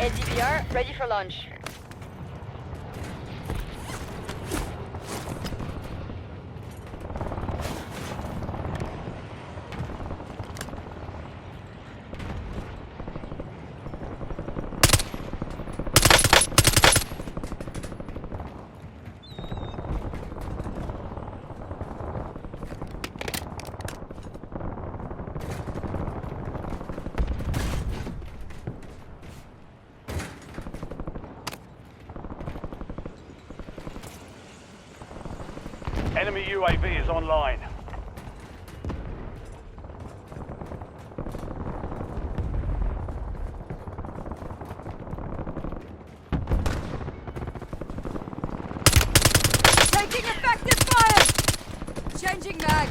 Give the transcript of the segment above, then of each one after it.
LDBR, ready for launch. Enemy UAV is online. Taking effective fire! Changing mag.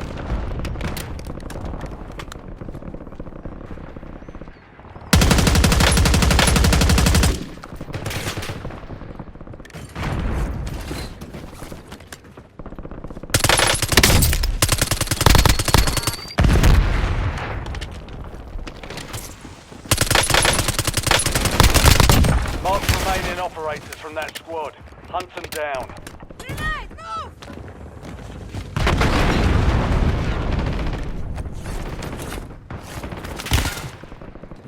Mark remaining operators from that squad. Hunt them down. Grenade, move!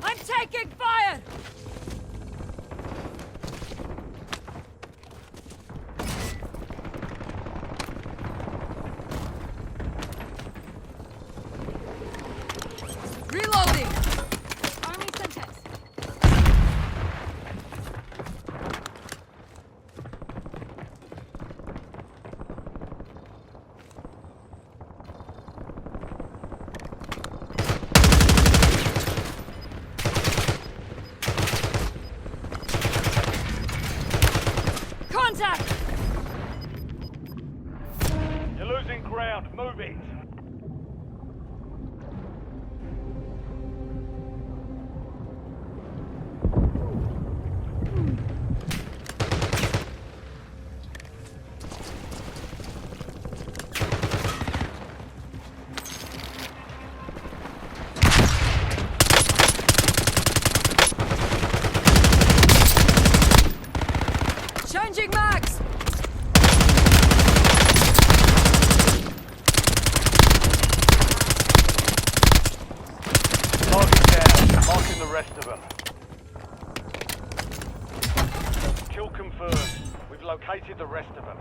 I'm taking fire! Reloading! Army Sentex. Contact! You're losing ground. Move it. Changing mags! Target down. Marking the rest of them. Kill confirmed. We've located the rest of them.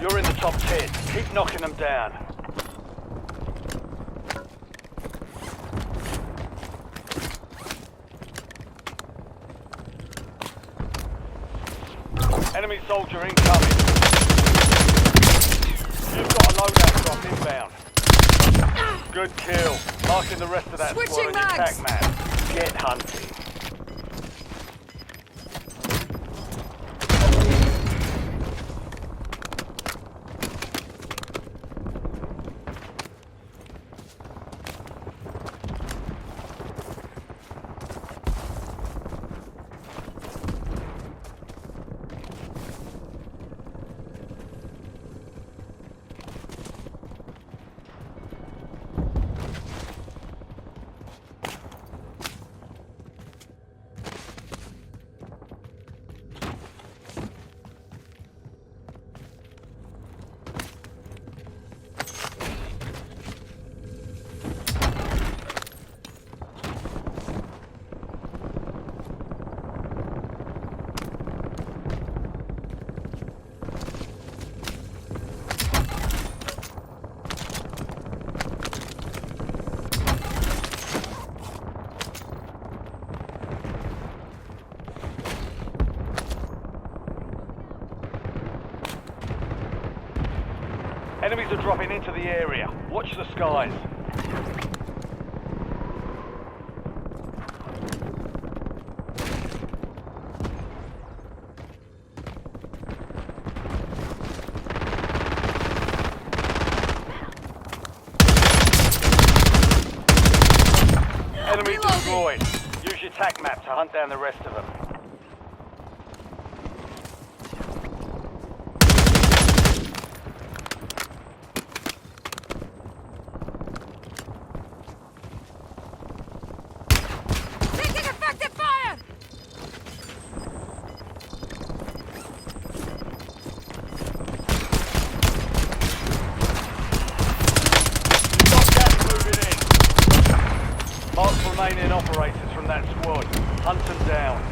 You're in the top 10. Keep knocking them down. Enemy soldier incoming. You've got a loadout drop inbound. Good kill. Marking the rest of that Switching squad on your mags. attack map. Get hunting. Enemies are dropping into the area. Watch the skies. Enemy Reloading. destroyed. Use your tac map to hunt down the rest of them. Taking effective fire! Got gas moving in. Mark remaining operators from that squad. Hunt them down.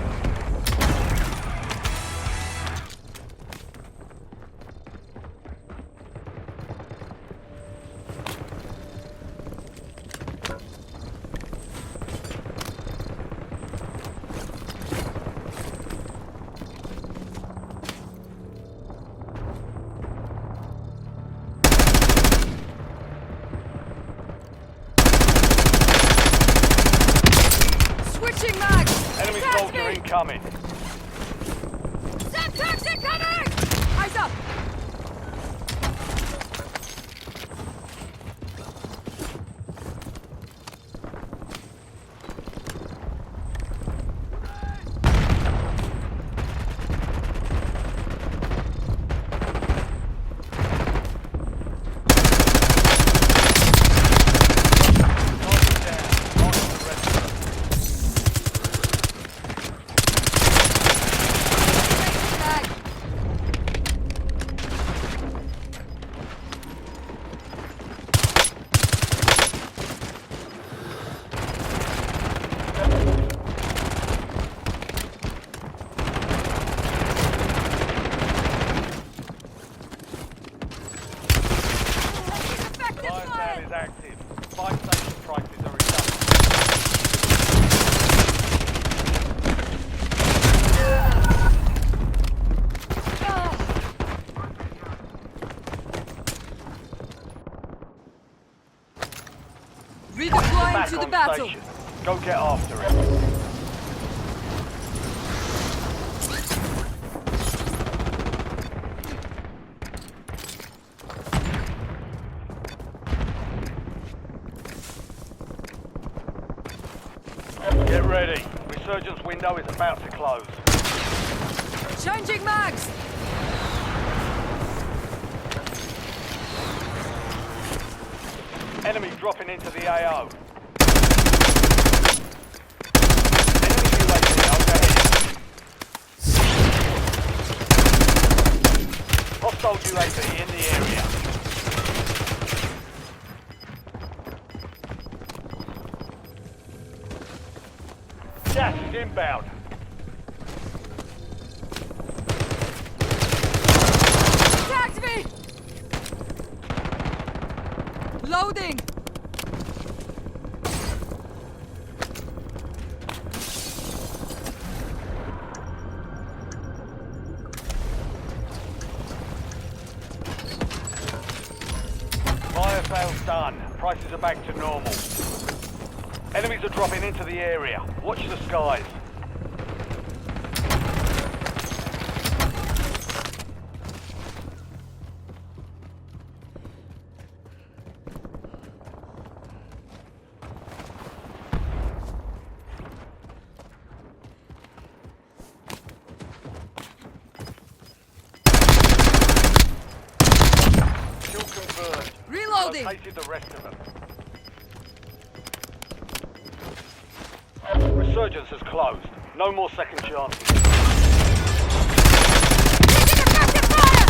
Switching mags! Enemy Attack soldier me! incoming. Semtex incoming! Eyes up! Target down. Mark the rest of them. Changing mag! Taking effective Lion fire! is active. 5 station prices are recovered. Redeploying Back to the on battle. station. Go get after it. Get ready. Resurgence window is about to close. Changing mags! Enemy dropping into the AO. Enemy UAV overhead. Hostile UAV in the area. Gas is inbound. Attacked me! Loading! Fire sales done. Prices are back to normal. Enemies are dropping into the area. Watch the skies. Kill confirmed. Reloading! Located the rest of them. Resurgence has closed. No more second chances. Taking effective fire!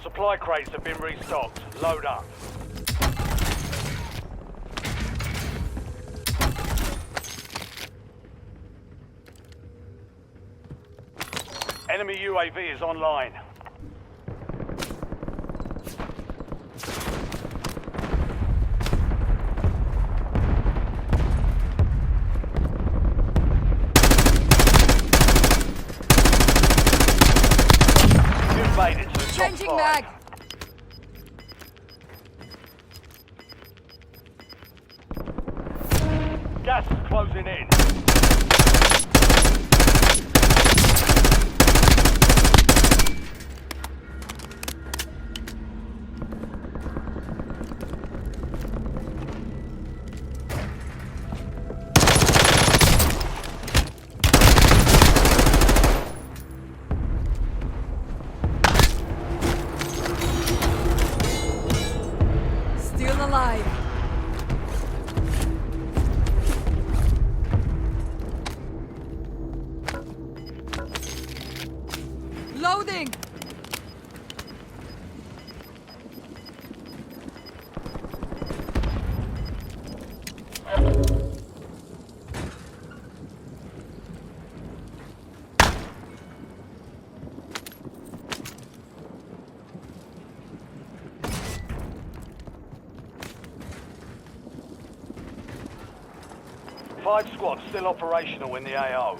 Supply crates have been restocked. Load up. Enemy UAV is online. You've made it to the top Changing 5. mag. Gas is closing in. Still alive. Loading. Five squads still operational in the AO.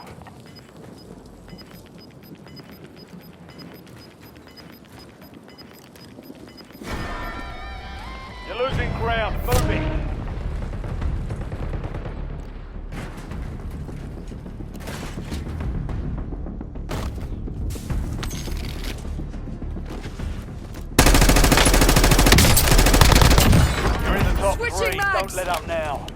You're losing ground. Moving. You're in the top Switching 3. mags. Don't let up now.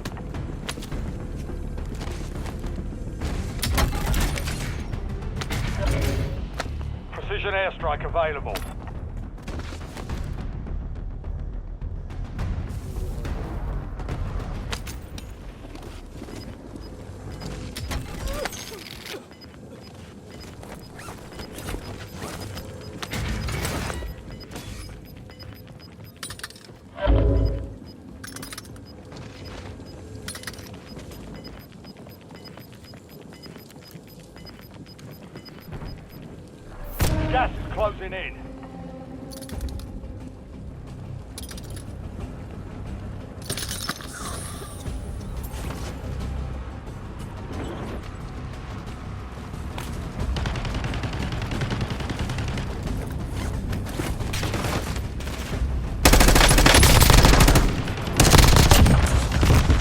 Precision airstrike available. Gas is closing in.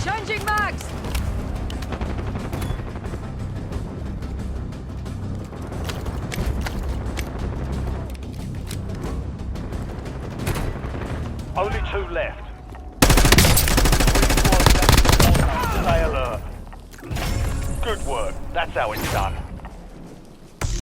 Changing mags. Only 2 left. 3 squads left. Stay alert. Good work. That's how it's done.